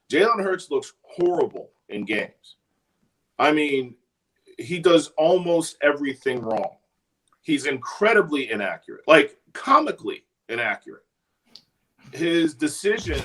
Jalen Hurts looks horrible in games. I mean, he does almost everything wrong. He's incredibly inaccurate, like comically inaccurate. His decisions.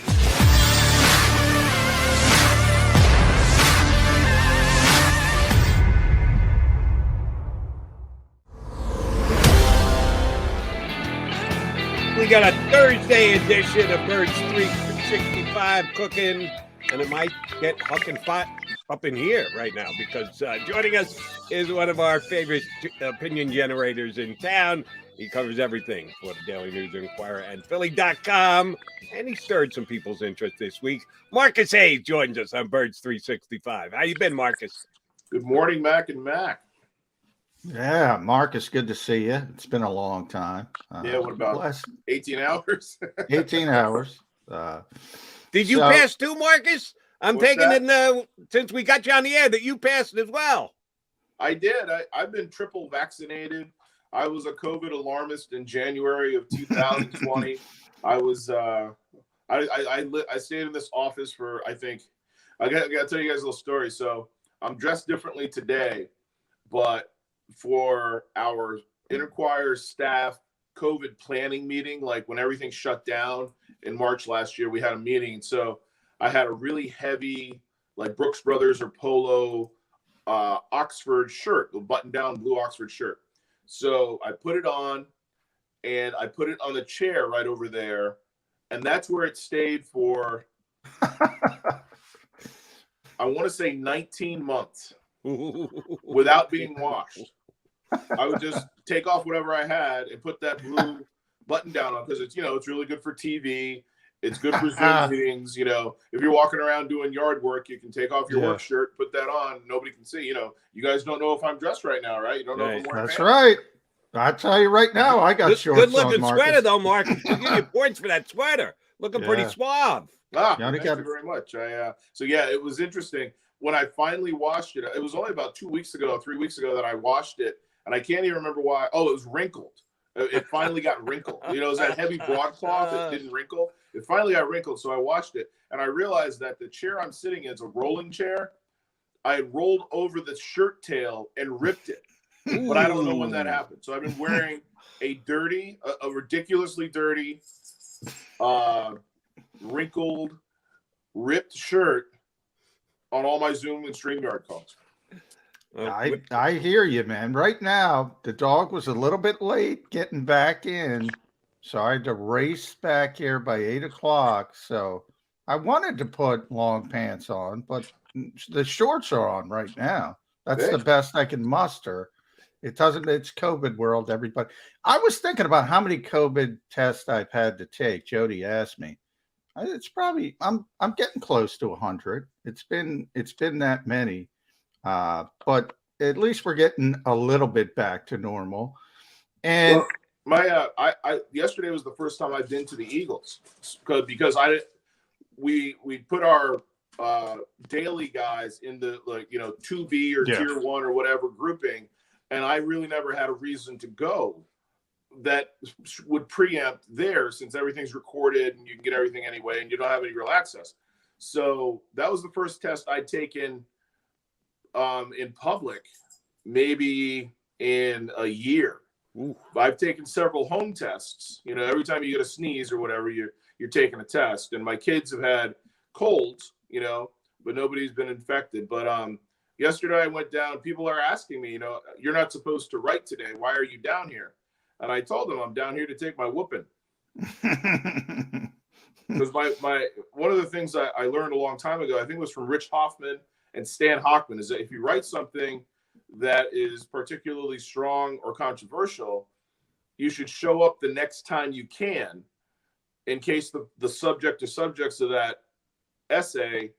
We got a Thursday edition of Birds 365 cooking, and it might get hucking fat up in here right now because joining us is one of our favorite opinion generators in town. He covers everything for the Daily News Inquirer and Philly.com, and he stirred some people's interest this week. Marcus Hayes joins us on Birds 365. How you been, Marcus? Good morning, Mac and Mac. Yeah, Marcus, good to see you. It's been a long time. Yeah, what about 18 hours? 18 hours. Did you pass too, Marcus? I'm taking it since we got you on the air that you passed as well. I did. I've been triple vaccinated. I was a COVID alarmist in January of 2020. I was I stayed in this office for, I think, I got to tell you guys a little story. So I'm dressed differently today, but for our Inquirer staff COVID planning meeting, like when everything shut down in March last year, we had a meeting. So I had a really heavy, like Brooks Brothers or Polo Oxford shirt, a button-down blue Oxford shirt. So I put it on, and I put it on the chair right over there, and that's where it stayed for, I want to say 19 months without being washed. I would just take off whatever I had and put that blue button down on because it's, it's really good for TV. It's good for Zoom meetings. If you're walking around doing yard work, you can take off your work shirt, put that on. Nobody can see. You guys don't know if I'm dressed right now, right? You don't know if I'm wearing That's pants. right. I tell you right now, I got shorts on, good-looking Marcus. sweater, though, Marcus. You give you points for that sweater. Looking pretty suave. Thank you very much. So, it was interesting. When I finally washed it, it was only about 3 weeks ago that I washed it. And I can't even remember why. Oh, it was wrinkled. It finally got wrinkled. It was that heavy broadcloth that didn't wrinkle. It finally got wrinkled, so I washed it. And I realized that the chair I'm sitting in is a rolling chair. I had rolled over the shirt tail and ripped it. Ooh. But I don't know when that happened. So I've been wearing a ridiculously dirty, wrinkled, ripped shirt on all my Zoom and StreamYard calls. I hear you, man. Right now, the dog was a little bit late getting back in, so I had to race back here by 8 o'clock. So I wanted to put long pants on, but the shorts are on right now. That's the best I can muster. It's COVID world, everybody. I was thinking about how many COVID tests I've had to take. Jody asked me. It's probably I'm getting close to 100. It's been that many. But at least we're getting a little bit back to normal. And yesterday was the first time I've been to the Eagles because we put our daily guys in the 2B or tier 1 or whatever grouping, and I really never had a reason to go that would preempt there since everything's recorded and you can get everything anyway and you don't have any real access. So that was the first test I'd taken in public, maybe in a year. Ooh. I've taken several home tests. Every time you get a sneeze or whatever, you're taking a test. And my kids have had colds, but nobody's been infected. But yesterday I went down. People are asking me, you're not supposed to write today. Why are you down here? And I told them I'm down here to take my whooping. Because my one of the things I learned a long time ago, I think it was from Rich Hoffman and Stan Hochman, is that if you write something that is particularly strong or controversial, you should show up the next time you can in case the subject or subjects of that essay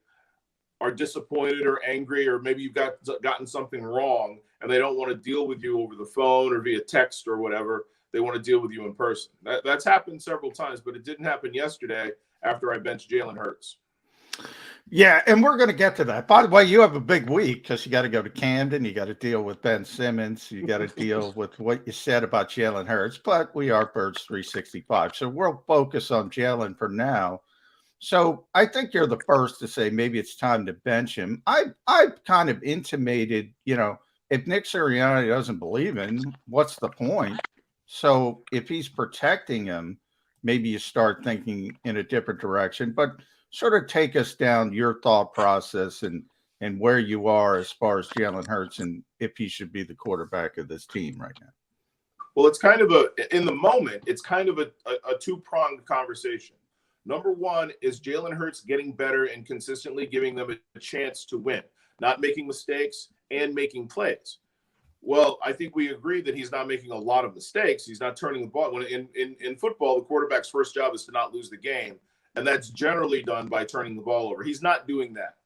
are disappointed or angry, or maybe you've gotten something wrong and they don't want to deal with you over the phone or via text or whatever. They want to deal with you in person. That's happened several times, but it didn't happen yesterday after I benched Jalen Hurts. Yeah, and we're going to get to that. By the way, you have a big week because you got to go to Camden. You got to deal with Ben Simmons. You got to deal with what you said about Jalen Hurts. But we are Birds 365, so we'll focus on Jalen for now. So I think you're the first to say maybe it's time to bench him. I've kind of intimated, if Nick Sirianni doesn't believe in him, what's the point? So if he's protecting him, maybe you start thinking in a different direction. But sort of take us down your thought process and where you are as far as Jalen Hurts and if he should be the quarterback of this team right now. Well, it's kind of in the moment, it's kind of a two-pronged conversation. Number one is Jalen Hurts getting better and consistently giving them a chance to win, not making mistakes and making plays. Well, I think we agree that he's not making a lot of mistakes. He's not turning the ball. When in football, the quarterback's first job is to not lose the game, and that's generally done by turning the ball over. He's not doing that.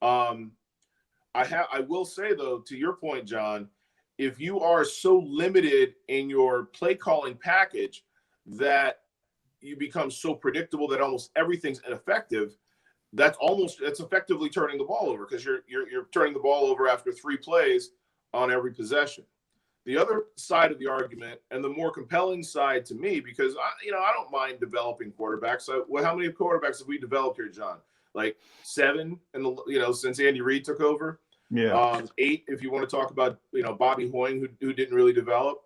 I will say, though, to your point, John, if you are so limited in your play calling package that you become so predictable that almost everything's ineffective, that's effectively turning the ball over, because you're turning the ball over after 3 plays on every possession. The other side of the argument, and the more compelling side to me, because I don't mind developing quarterbacks. How many quarterbacks have we developed here, John? Like 7, and since Andy Reid took over. Yeah. 8 if you want to talk about Bobby Hoying, who didn't really develop.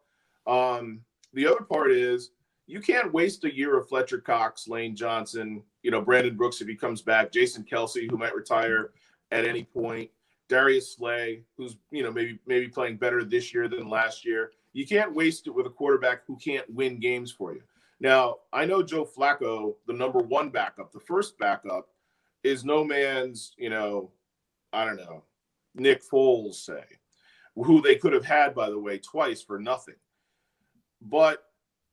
The other part is you can't waste a year of Fletcher Cox, Lane Johnson, Brandon Brooks if he comes back, Jason Kelsey, who might retire at any point, Darius Slay, who's maybe playing better this year than last year. You can't waste it with a quarterback who can't win games for you. Now, I know Joe Flacco, the number 1 backup, the first backup, is no man's, I don't know, Nick Foles, say, who they could have had, by the way, twice for nothing. But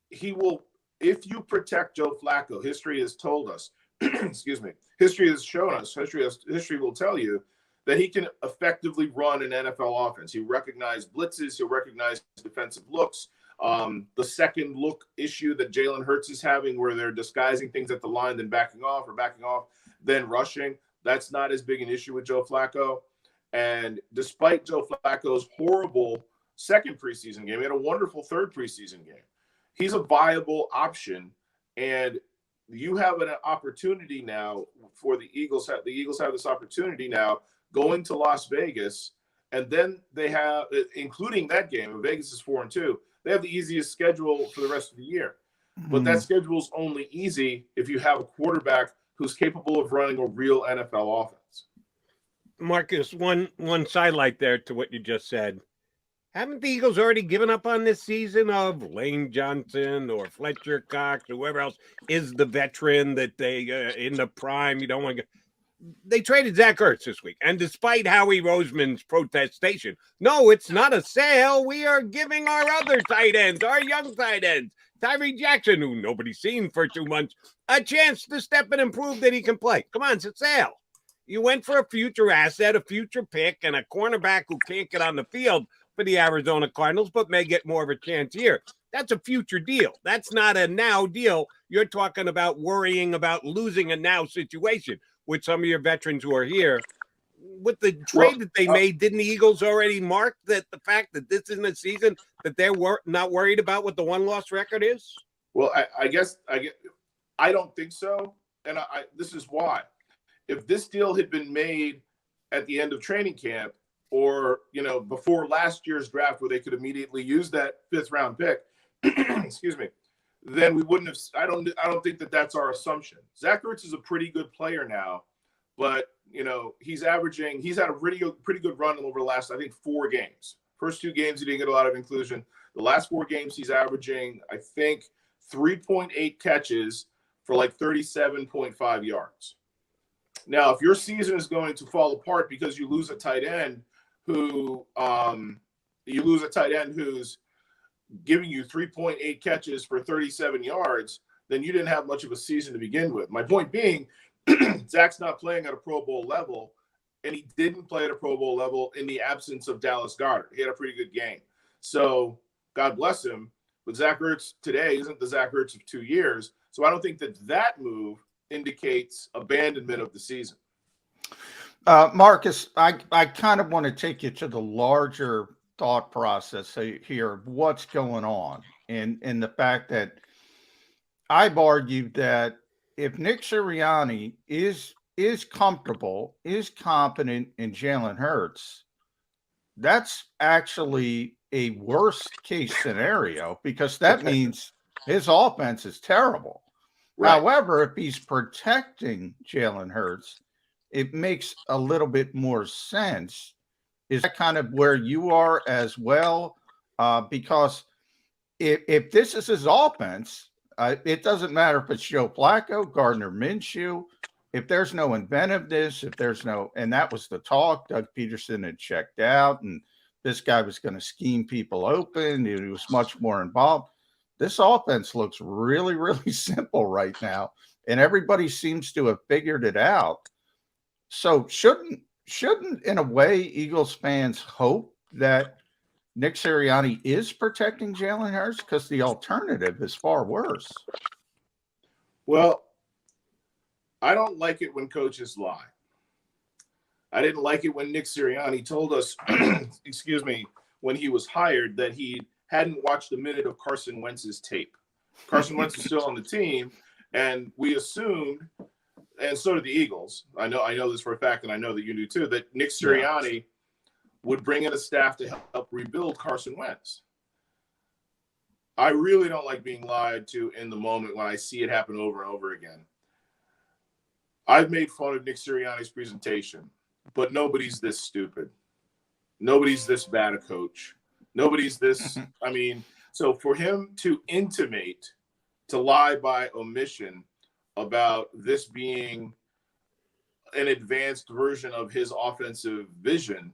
he will, if you protect Joe Flacco, history has told us, excuse me, history has shown us, history will tell you that he can effectively run an NFL offense. He'll recognize blitzes, he'll recognize defensive looks. The second look issue that Jalen Hurts is having, where they're disguising things at the line, then backing off, then rushing, that's not as big an issue with Joe Flacco. And despite Joe Flacco's horrible second preseason game, he had a wonderful third preseason game. He's a viable option, and you have an opportunity now for the Eagles. The Eagles have this opportunity now going to Las Vegas, and then they have, including that game, Vegas is 4-2. They have the easiest schedule for the rest of the year. But that schedule's only easy if you have a quarterback who's capable of running a real NFL offense. Marcus, one sidelight there to what you just said. Haven't the Eagles already given up on this season of Lane Johnson or Fletcher Cox or whoever else is the veteran that they in the prime? You don't want to. They traded Zach Ertz this week, and despite Howie Roseman's protestation, no, it's not a sale. We are giving our other tight ends, our young tight ends, Tyree Jackson, who nobody's seen for 2 months, a chance to step in and prove that he can play. Come on, it's a sale. You went for a future asset, a future pick, and a cornerback who can't get on the field for the Arizona Cardinals, but may get more of a chance here. That's a future deal. That's not a now deal. You're talking about worrying about losing a now situation with some of your veterans who are here. With the trade that they made, didn't the Eagles already mark that the fact that this isn't a season that they're not worried about what the one-loss record is? Well, I don't think so, and this is why. If this deal had been made at the end of training camp, or before last year's draft, where they could immediately use that 5th round pick, excuse me, then we wouldn't have. I don't think that that's our assumption. Zach Ertz is a pretty good player now, but he's had a pretty good run over the last, I think, 4 games. First 2 games he didn't get a lot of inclusion. The last 4 games he's averaging, I think, 3.8 catches for like 37.5 yards. Now, if your season is going to fall apart because you lose a tight end who's giving you 3.8 catches for 37 yards, then you didn't have much of a season to begin with. My point being, Zach's not playing at a Pro Bowl level, and he didn't play at a Pro Bowl level in the absence of Dallas Goedert. He had a pretty good game. So God bless him. But Zach Ertz today isn't the Zach Ertz of 2 years. So I don't think that move indicates abandonment of the season. Marcus, I kind of want to take you to the larger thought process here of what's going on, and the fact that I've argued that if Nick Sirianni is comfortable, is competent in Jalen Hurts, that's actually a worst case scenario because that means his offense is terrible. Right. However, if he's protecting Jalen Hurts, it makes a little bit more sense. Is that kind of where you are as well? Because if this is his offense, it doesn't matter if it's Joe Flacco, Gardner Minshew. If there's no inventiveness, if there's no, and that was the talk, Doug Peterson had checked out, and this guy was going to scheme people open. He was much more involved. This offense looks really, really simple right now, and everybody seems to have figured it out. So shouldn't in a way Eagles fans hope that Nick Sirianni is protecting Jalen Hurts because the alternative is far worse? Well, I don't like it when coaches lie. I didn't like it when Nick Sirianni told us, excuse me, when he was hired that he hadn't watched a minute of Carson Wentz's tape. Carson Wentz is still on the team, and we assumed, and so did the Eagles. I know this for a fact, and I know that you do too, that Nick Sirianni would bring in a staff to help rebuild Carson Wentz. I really don't like being lied to in the moment when I see it happen over and over again. I've made fun of Nick Sirianni's presentation, but nobody's this stupid. Nobody's this bad a coach. Nobody's this, I mean, so for him to intimate, to lie by omission about this being an advanced version of his offensive vision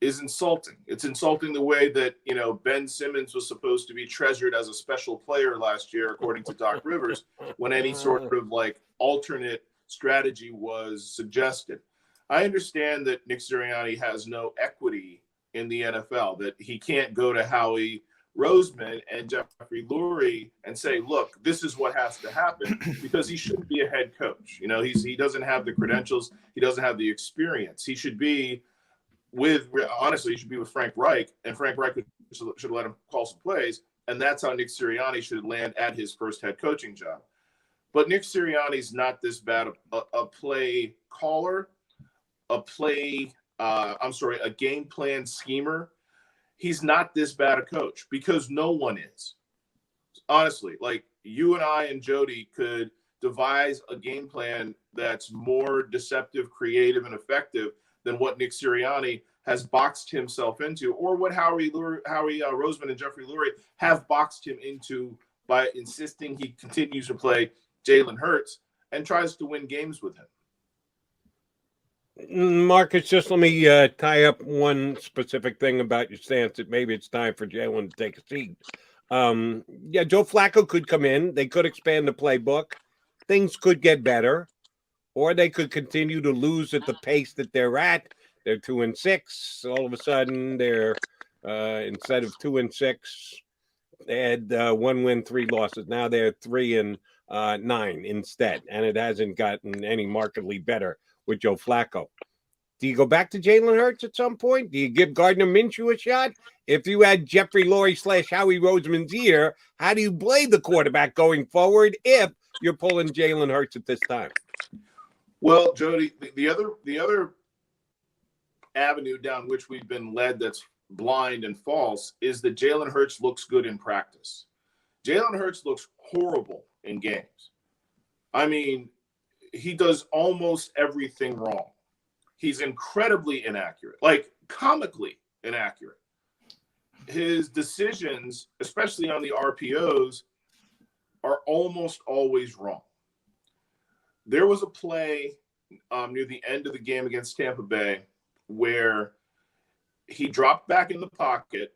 is insulting. It's insulting the way that, you know, Ben Simmons was supposed to be treasured as a special player last year, according to Doc Rivers, when any sort of like alternate strategy was suggested. I understand that Nick Sirianni has no equity in the NFL, that he can't go to Howie Roseman and Jeffrey Lurie and say, look, this is what has to happen, because he shouldn't be a head coach. You know, he doesn't have the credentials. He doesn't have the experience. He should be with Frank Reich, and Frank Reich should let him call some plays. And that's how Nick Sirianni should land at his first head coaching job. But Nick Sirianni's not this bad a play caller, a game plan schemer. He's not this bad a coach, because no one is. Honestly, like you and I and Jody could devise a game plan that's more deceptive, creative, and effective than what Nick Sirianni has boxed himself into, or what Howie Roseman and Jeffrey Lurie have boxed him into by insisting he continues to play Jalen Hurts and tries to win games with him. Marcus, just let me tie up one specific thing about your stance that maybe it's time for Jalen to take a seat. Joe Flacco could come in. They could expand the playbook. Things could get better, or they could continue to lose at the pace that they're at. They're 2-6. All of a sudden, they're instead of 2-6, they had 1 win, 3 losses. Now they're 3-9 instead, and it hasn't gotten any markedly better with Joe Flacco. Do you go back to Jalen Hurts at some point? Do you give Gardner Minshew a shot? If you had Jeffrey Lurie / Howie Roseman's ear, how do you play the quarterback going forward if you're pulling Jalen Hurts at this time? Well, Jody, the other avenue down which we've been led that's blind and false is that Jalen Hurts looks good in practice. Jalen Hurts looks horrible in games. I mean, he does almost everything wrong. He's incredibly inaccurate, like comically inaccurate. His decisions, especially on the RPOs, are almost always wrong. There was a play near the end of the game against Tampa Bay where he dropped back in the pocket.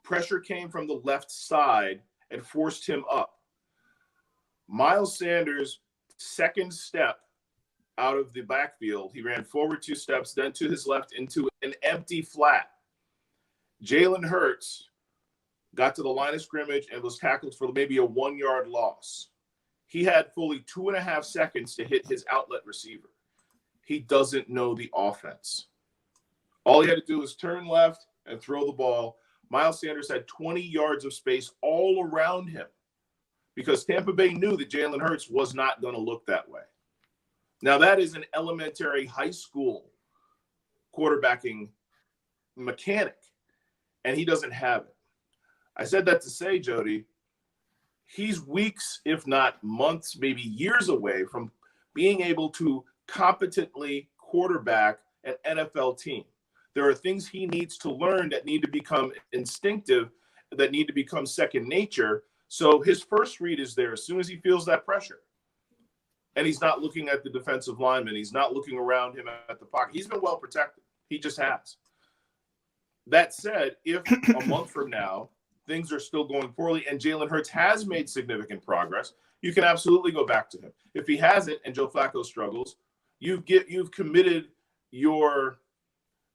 Pressure came from the left side and forced him up. Miles Sanders' second step out of the backfield, he ran forward 2 steps, then to his left into an empty flat. Jalen Hurts got to the line of scrimmage and was tackled for maybe a 1-yard loss. He had fully 2.5 seconds to hit his outlet receiver. He doesn't know the offense. All he had to do was turn left and throw the ball. Miles Sanders had 20 yards of space all around him. because Tampa Bay knew that Jalen Hurts was not going to look that way. Now, that is an elementary high school quarterbacking mechanic, and he doesn't have it. I said that to say, Jody, he's weeks, if not months, maybe years away from being able to competently quarterback an NFL team. There are things he needs to learn that need to become instinctive, that need to become second nature. So his first read is there as soon as he feels that pressure. And he's not looking at the defensive lineman. He's not looking around him at the pocket. He's been well protected. He just has. That said, if a month from now things are still going poorly and Jalen Hurts has made significant progress, you can absolutely go back to him. If he hasn't and Joe Flacco struggles, you've committed your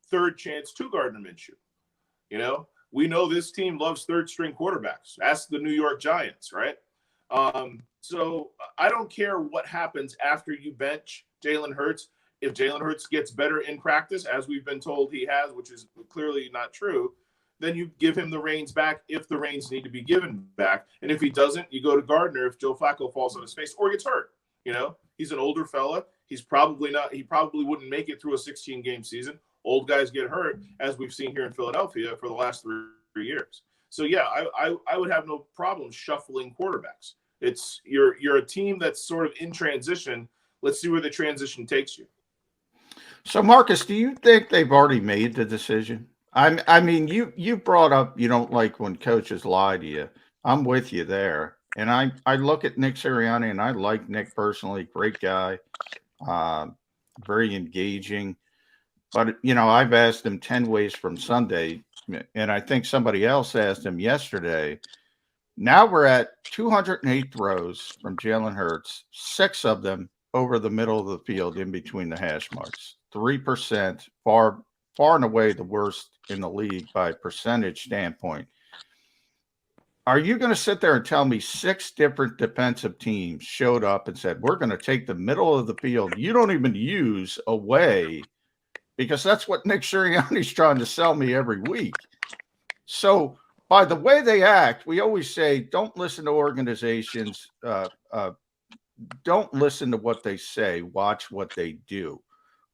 third chance to Gardner Minshew. You know, we know this team loves third string quarterbacks. Ask the New York Giants, right? So I don't care what happens after you bench Jalen Hurts. If Jalen Hurts gets better in practice, as we've been told he has, which is clearly not true, then you give him the reins back if the reins need to be given back. And if he doesn't, you go to Gardner if Joe Flacco falls on his face or gets hurt. You know, he's an older fella. He probably wouldn't make it through a 16-game season. Old guys get hurt, as we've seen here in Philadelphia for the last 3 years. So, yeah, I would have no problem shuffling quarterbacks. It's you're a team that's sort of in transition. Let's see where the transition takes you. So, Marcus, do you think they've already made the decision? I mean, you brought up you don't like when coaches lie to you. I'm with you there. And I look at Nick Sirianni, and I like Nick personally. Great guy, very engaging. But, you know, I've asked him 10 ways from Sunday, and I think somebody else asked him yesterday. Now we're at 208 throws from Jalen Hurts, 6 of them over the middle of the field in between the hash marks. 3%, far and away the worst in the league by percentage standpoint. Are you going to sit there and tell me 6 different defensive teams showed up and said, we're going to take the middle of the field? You don't even use away, because that's what Nick Sirianni's trying to sell me every week. So by the way they act, we always say, don't listen to organizations. Don't listen to what they say. Watch what they do.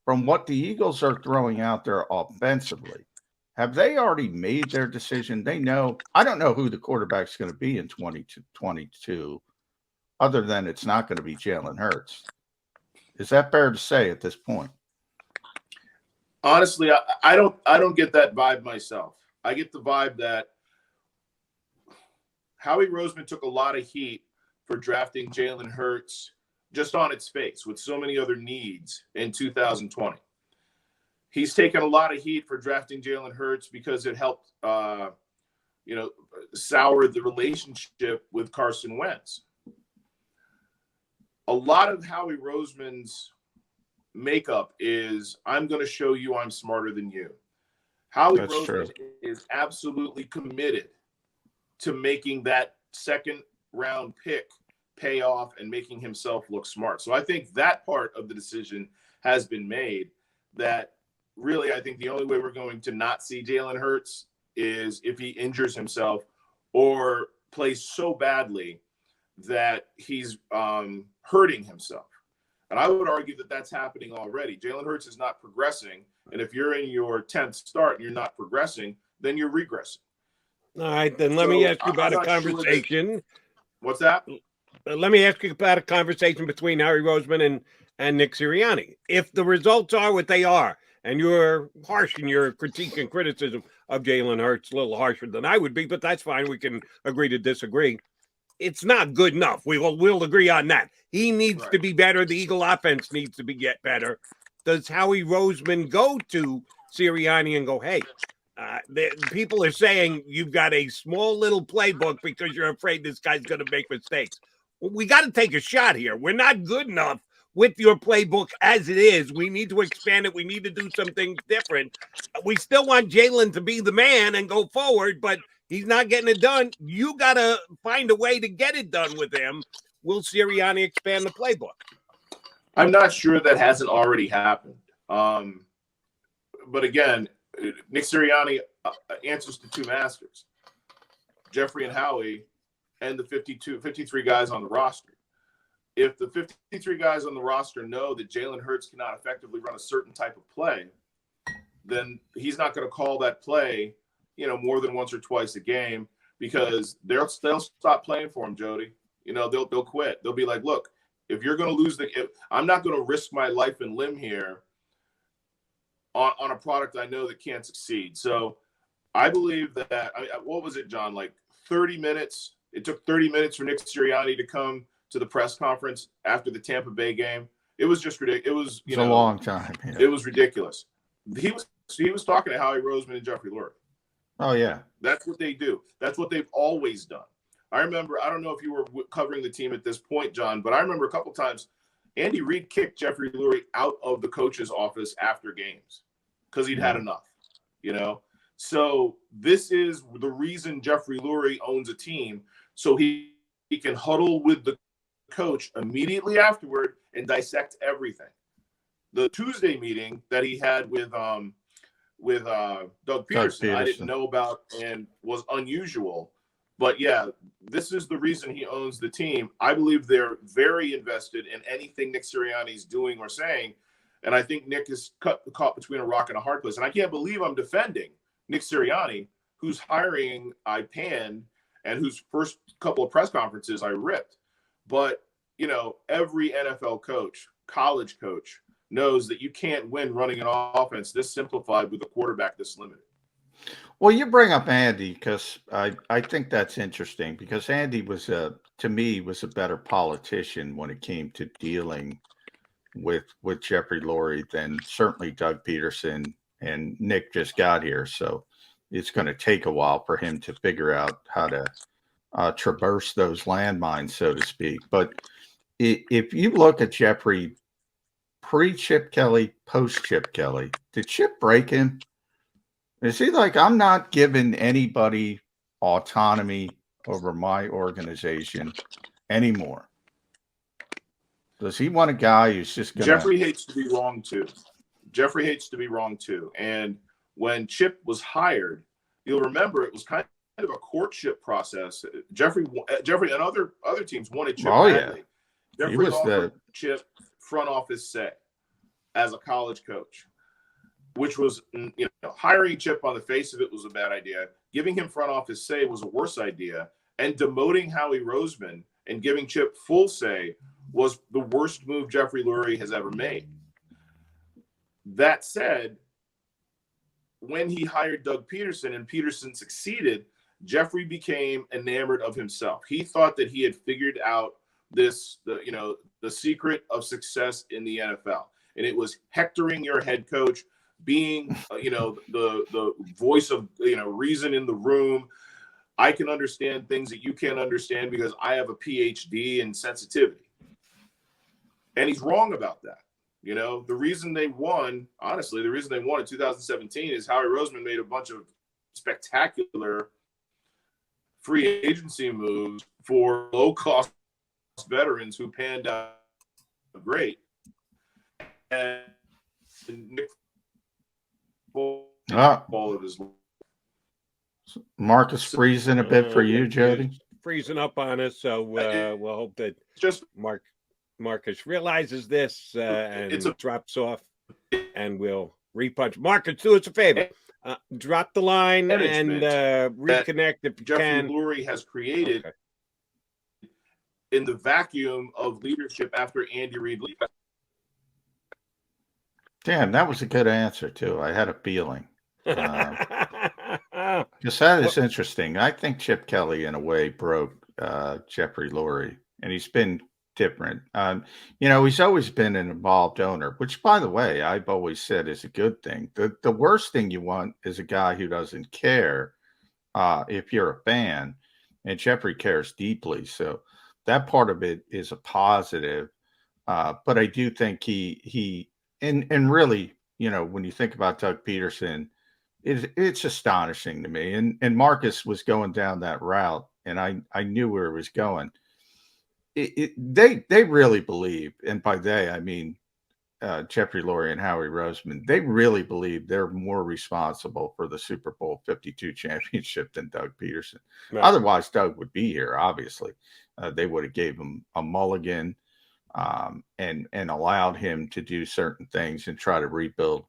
From what the Eagles are throwing out there offensively, have they already made their decision? They know. I don't know who the quarterback's going to be in 2022, other than it's not going to be Jalen Hurts. Is that fair to say at this point? Honestly, I don't get that vibe myself. I get the vibe that Howie Roseman took a lot of heat for drafting Jalen Hurts just on its face with so many other needs in 2020. He's taken a lot of heat for drafting Jalen Hurts because it helped, sour the relationship with Carson Wentz. A lot of Howie Roseman's makeup is, I'm going to show you I'm smarter than you. Howie Roseman is absolutely committed to making that second round pick pay off and making himself look smart. So I think that part of the decision has been made. That really, I think the only way we're going to not see Jalen Hurts is if he injures himself or plays so badly that he's hurting himself. And I would argue that that's happening already. Jalen Hurts is not progressing. And if you're in your 10th start and you're not progressing, then you're regressing. All right, then let me ask you about a conversation. What's that? Let me ask you about a conversation between Howie Roseman and Nick Sirianni. If the results are what they are, and you're harsh in your critique and criticism of Jalen Hurts, a little harsher than I would be, but that's fine. We can agree to disagree. It's not good enough. We'll agree on that. He needs to be better. The Eagle offense needs to get better. Does Howie Roseman go to Sirianni and go, hey, people are saying you've got a small little playbook because you're afraid this guy's going to make mistakes. Well, we got to take a shot here. We're not good enough with your playbook as it is. We need to expand it. We need to do some things different. We still want Jalen to be the man and go forward, but he's not getting it done. You got to find a way to get it done with him. Will Sirianni expand the playbook? I'm not sure that hasn't already happened. But again, Nick Sirianni answers to 2 masters, Jeffrey and Howie, and the 53 guys on the roster. If the 53 guys on the roster know that Jalen Hurts cannot effectively run a certain type of play, then he's not going to call that play, more than once or twice a game, because they'll stop playing for him, Jody. They'll quit. They'll be like, look, if you're going to lose I'm not going to risk my life and limb here on a product I know that can't succeed. So I believe that, what was it, John? Like 30 minutes. It took 30 minutes for Nick Sirianni to come to the press conference after the Tampa Bay game. It was just ridiculous. It was, a long time. Yeah. It was ridiculous. He was talking to Howie Roseman and Jeffrey Lurie. Oh, yeah. That's what they do. That's what they've always done. I remember, I don't know if you were covering the team at this point, John, but I remember a couple times Andy Reid kicked Jeffrey Lurie out of the coach's office after games because he'd had enough, So this is the reason Jeffrey Lurie owns a team, so he can huddle with the coach immediately afterward and dissect everything. The Tuesday meeting that he had with Doug Peterson, I didn't know about and was unusual. But yeah, this is the reason he owns the team. I believe they're very invested in anything Nick Sirianni's doing or saying. And I think Nick is caught between a rock and a hard place. And I can't believe I'm defending Nick Sirianni, whose hiring I panned and whose first couple of press conferences I ripped. But, every NFL coach, college coach, knows that you can't win running an offense this simplified with a quarterback this limited. Well, you bring up Andy because I think that's interesting, because Andy was to me was a better politician when it came to dealing with Jeffrey Lurie than certainly Doug Peterson, and Nick just got here. So it's going to take a while for him to figure out how to traverse those landmines, so to speak. But if you look at Jeffrey pre-Chip Kelly, post-Chip Kelly, did Chip break him? Is he like, I'm not giving anybody autonomy over my organization anymore? Does he want a guy who's just going to... Jeffrey hates to be wrong, too. And when Chip was hired, you'll remember it was kind of a courtship process. Jeffrey and other teams wanted Chip badly. Yeah. Jeffrey offered Chip front office say as a college coach, which was, hiring Chip on the face of it was a bad idea. Giving him front office say was a worse idea. And demoting Howie Roseman and giving Chip full say was the worst move Jeffrey Lurie has ever made. That said, when he hired Doug Peterson and Peterson succeeded, Jeffrey became enamored of himself. He thought that he had figured out the secret of success in the NFL. And it was hectoring your head coach, being, the voice of, reason in the room. I can understand things that you can't understand because I have a PhD in sensitivity. And he's wrong about that. The reason they won in 2017 is Howie Roseman made a bunch of spectacular free agency moves for low-cost veterans who panned out great. And Nick Marcus freezing a bit for you, Jody? Freezing up on us, so we'll hope that just Marcus realizes this and drops off, and we'll repunch. Marcus, do us a favor. Drop the line and reconnect if you Jeffrey can. Lurie has created in the vacuum of leadership after Andy Reid left. Damn, that was a good answer, too. I had a feeling. Because that is interesting. I think Chip Kelly, in a way, broke Jeffrey Lurie, and he's been different. He's always been an involved owner, which, by the way, I've always said is a good thing. The worst thing you want is a guy who doesn't care if you're a fan, and Jeffrey cares deeply. So that part of it is a positive. But I do think he and really, when you think about Doug Peterson, it's astonishing to me. And Marcus was going down that route, and I knew where it was going. They really believe, and by they I mean Jeffrey Lurie and Howie Roseman, they really believe they're more responsible for the Super Bowl 52 championship than Doug Peterson. Right. Otherwise, Doug would be here, obviously. They would have gave him a mulligan and allowed him to do certain things and try to rebuild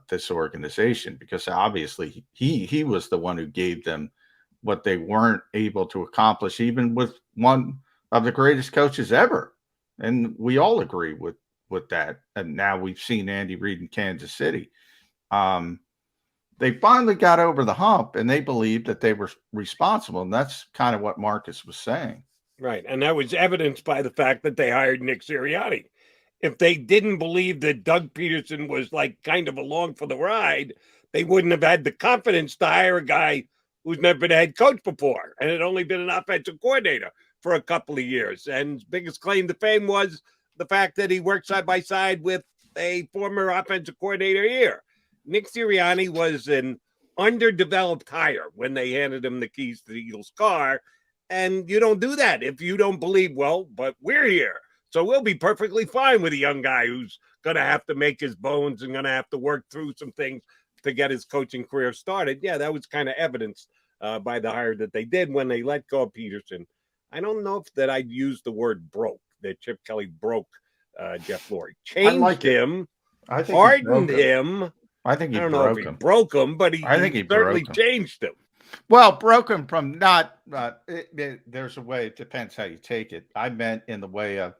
this organization, because obviously he was the one who gave them what they weren't able to accomplish, even with one of the greatest coaches ever. And we all agree with that. And now we've seen Andy Reid in Kansas City. They finally got over the hump, and they believed that they were responsible. And that's kind of what Marcus was saying. Right. And that was evidenced by the fact that they hired Nick Sirianni. If they didn't believe that Doug Peterson was like kind of along for the ride, they wouldn't have had the confidence to hire a guy who's never been a head coach before and had only been an offensive coordinator for a couple of years. And his biggest claim to fame was the fact that he worked side by side with a former offensive coordinator here. Nick Sirianni was an underdeveloped hire when they handed him the keys to the Eagles' car. And you don't do that if you don't believe, well, but we're here, so we'll be perfectly fine with a young guy who's going to have to make his bones and going to have to work through some things to get his coaching career started. Yeah, that was kind of evidenced by the hire that they did when they let go of Peterson. I don't know if that I'd use the word broke, that Chip Kelly broke Jeff Lurie. Changed him, hardened him. I think he I don't know if he broke him, but he certainly changed him. Well, broken from not, there's a way, it depends how you take it. I meant in the way of,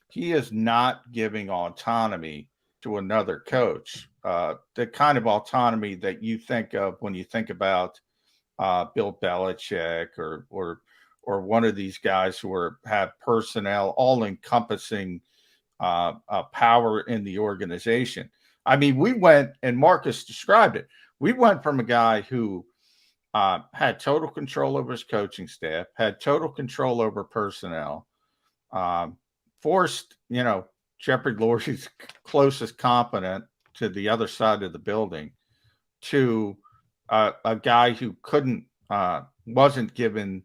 he is not giving autonomy to another coach. The kind of autonomy that you think of when you think about Bill Belichick or one of these guys who have personnel, all-encompassing power in the organization. I mean, we went, and Marcus described it, we went from a guy who had total control over his coaching staff, had total control over personnel, forced, Jeffrey Lurie's closest competent to the other side of the building, to a guy who wasn't given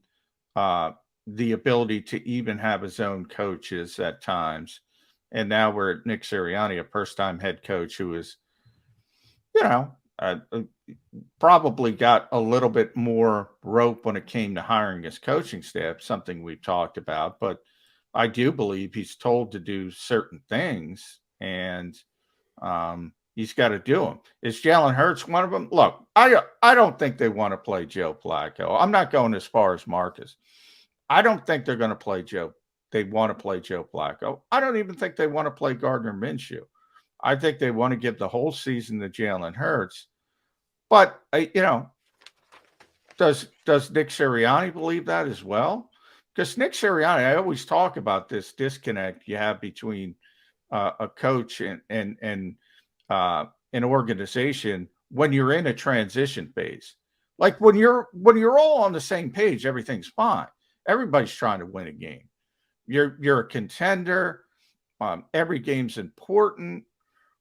the ability to even have his own coaches at times. And now we're at Nick Sirianni, a first-time head coach who is, probably got a little bit more rope when it came to hiring his coaching staff, something we've talked about. But I do believe he's told to do certain things, and he's got to do them. Is Jalen Hurts one of them? Look, I don't think they want to play Joe Flacco. I'm not going as far as Marcus. I don't think they're going to play Joe. They want to play Joe Flacco. I don't even think they want to play Gardner Minshew. I think they want to give the whole season to Jalen Hurts. But, does Nick Sirianni believe that as well? Because Nick Sirianni, I always talk about this disconnect you have between a coach and an organization when you're in a transition phase. Like when you're all on the same page, everything's fine. Everybody's trying to win a game. You're a contender. Every game's important.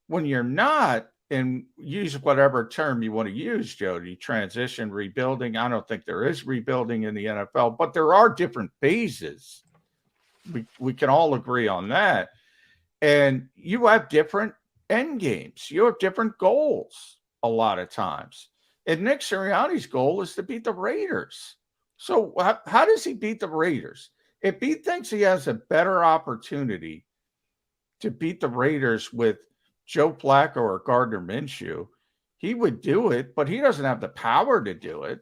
When you're not, and use whatever term you want to use, Jody, transition, rebuilding. I don't think there is rebuilding in the NFL, but there are different phases. We can all agree on that. And you have different end games. You have different goals a lot of times. And Nick Sirianni's goal is to beat the Raiders. So how does he beat the Raiders? If he thinks he has a better opportunity to beat the Raiders with Joe Flacco or Gardner Minshew, he would do it, but he doesn't have the power to do it.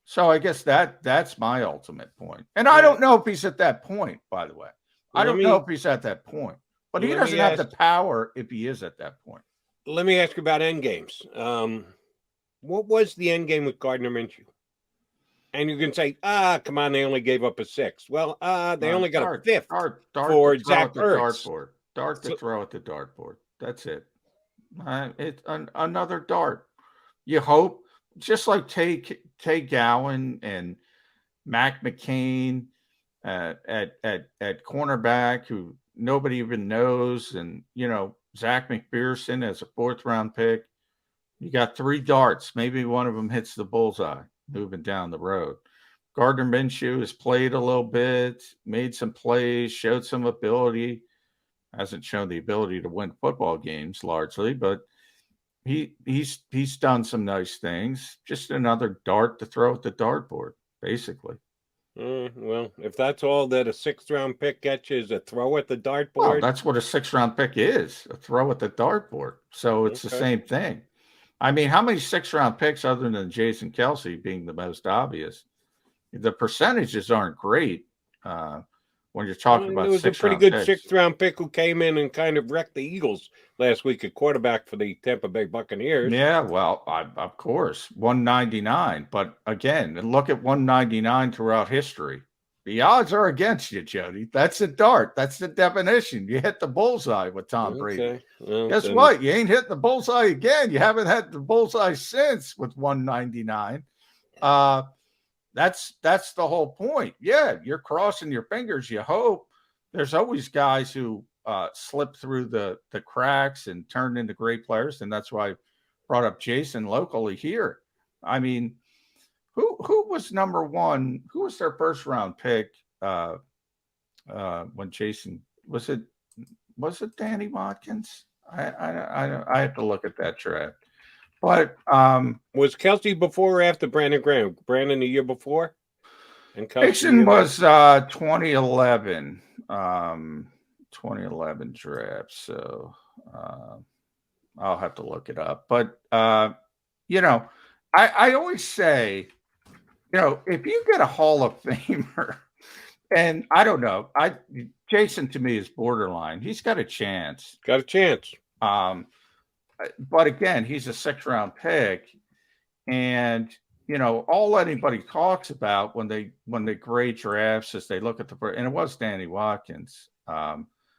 So I guess that's my ultimate point. And I don't know if he's at that point, by the way. I don't know if he's at that point, but he doesn't have the power if he is at that point. Let me ask you about end games. What was the end game with Gardner Minshew? And you can say, come on, they only gave up a 6. Well, they only got a 5th for Zach Ertz. Dart to throw at the dartboard. That's it. It's another dart. You hope, just like Tay Gowan and Mac McCain at cornerback, who nobody even knows, and Zach McPherson as a 4th-round pick. You got 3 darts. Maybe one of them hits the bullseye moving down the road. Gardner Minshew has played a little bit, made some plays, showed some ability. hasn't shown the ability to win football games largely, but he's done some nice things. Just another dart to throw at the dartboard, basically. Well, if that's all that a 6th-round pick gets you is a throw at the Well, dartboard. that's what a 6th-round pick is, a throw at the dartboard. So it's the same thing. I mean, how many 6th-round picks other than Jason Kelsey being the most obvious? The percentages aren't great when you're talking about 6th-round picks. There was a pretty good 6th-round pick who came in and kind of wrecked the Eagles last week at quarterback for the Tampa Bay Buccaneers. Yeah, well, of course, 199. But again, look at 199 throughout history. The odds are against you, Jody. That's a dart. That's the definition. You hit the bullseye with Tom Brady. Well, guess what? You ain't hit the bullseye again. You haven't had the bullseye since with 199. That's the whole point. Yeah, you're crossing your fingers. You hope. There's always guys who slip through the cracks and turn into great players, and that's why I brought up Jason locally here. I mean, who was number one? Who was their 1st-round pick when Jason was it Danny Watkins? I have to look at that draft. But was Kelsey before or after Brandon Graham? Brandon the year before? And Jason was 2011. 2011 draft. So I'll have to look it up. But I always say, if you get a Hall of Famer, and I don't know, Jason to me is borderline. He's got a chance. Got a chance. But again, he's a 6th-round pick, and all anybody talks about when they grade drafts is they look at and it was Danny Watkins.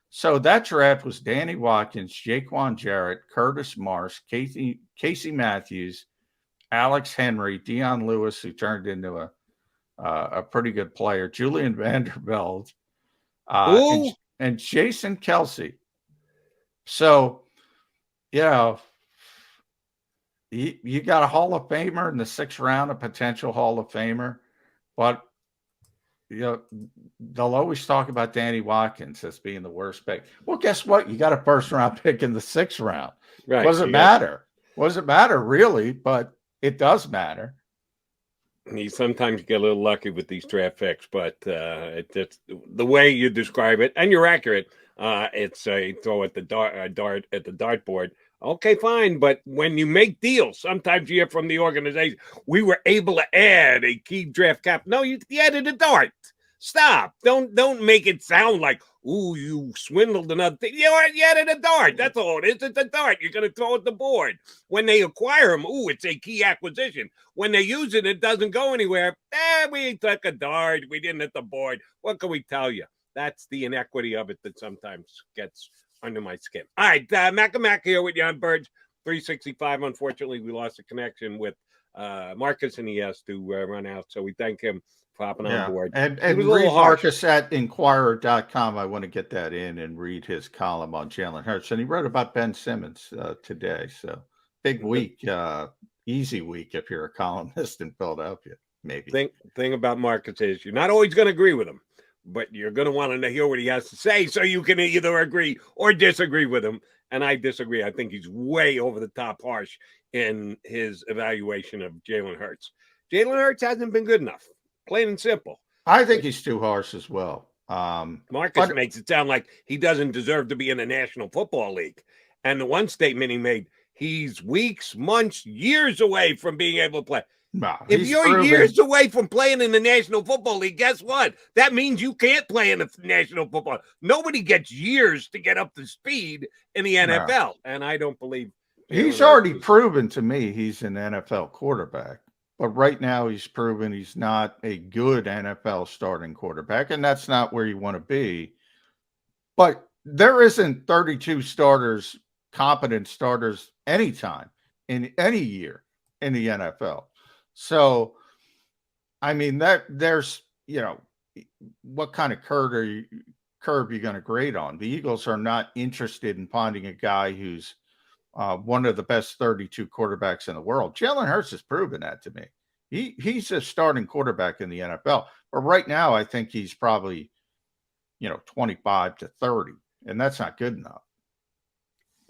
So that draft was Danny Watkins, Jaquan Jarrett, Curtis Marsh, Casey Matthews, Alex Henry, Dion Lewis, who turned into a pretty good player, Julian Vanderbilt, and Jason Kelsey. So, you got a Hall of Famer in the 6th round, a potential Hall of Famer, but they'll always talk about Danny Watkins as being the worst pick. Well, guess what? You got a 1st-round pick in the 6th round. Right. Doesn't matter. Doesn't matter really, but it does matter. You sometimes get a little lucky with these draft picks, but it's the way you describe it, and you're accurate. It's a throw at the dart at the dartboard. Okay, fine, but when you make deals, sometimes you hear from the organization, we were able to add a key draft cap. No, you added a dart. Stop. Don't make it sound like, ooh, you swindled another thing. You added a dart. That's all it is. It's a dart. You're going to throw at the board. When they acquire them, ooh, it's a key acquisition. When they use it, it doesn't go anywhere. We took a dart. We didn't hit the board. What can we tell you? That's the inequity of it that sometimes gets under my skin. All right, Mac and Mac here with you on Birds 365. Unfortunately, we lost a connection with Marcus, and he has to run out. So we thank him for hopping on board. And read Marcus at Inquirer.com. I want to get that in and read his column on Jalen Hurts. And he wrote about Ben Simmons today. So big week, easy week if you're a columnist in Philadelphia, maybe. Thing about Marcus is you're not always going to agree with him, but you're going to want to hear what he has to say so you can either agree or disagree with him. And I disagree. I think he's way over the top harsh in his evaluation of Jalen Hurts. Jalen Hurts hasn't been good enough, plain and simple. I think he's too harsh as well. Marcus makes it sound like he doesn't deserve to be in the National Football League. And the one statement he made, he's weeks, months, years away from being able to play. No, if you're years away from playing in the National Football League, guess what? That means you can't play in the National Football. Nobody gets years to get up to speed in the NFL. No. And I don't believe he's already proven to me he's an NFL quarterback. But right now he's proven he's not a good NFL starting quarterback, and that's not where you want to be. But there isn't 32 starters, competent starters anytime in any year in the NFL. So, I mean, there's, what kind of curve are you going to grade on? The Eagles are not interested in finding a guy who's one of the best 32 quarterbacks in the world. Jalen Hurts has proven that to me. He's a starting quarterback in the NFL. But right now, I think he's probably, 25 to 30 and that's not good enough.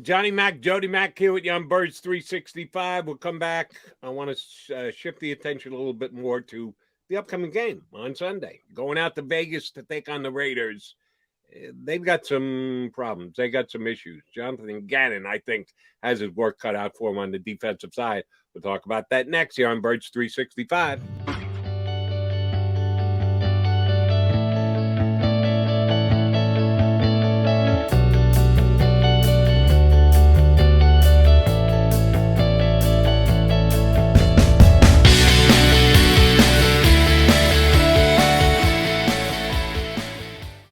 Johnny Mac, Jody Mac here with you on Birds 365. We'll come back. I want to shift the attention a little bit more to the upcoming game on Sunday. Going out to Vegas to take on the Raiders. They've got some problems. They got some issues. Jonathan Gannon, I think, has his work cut out for him on the defensive side. We'll talk about that next here on Birds 365.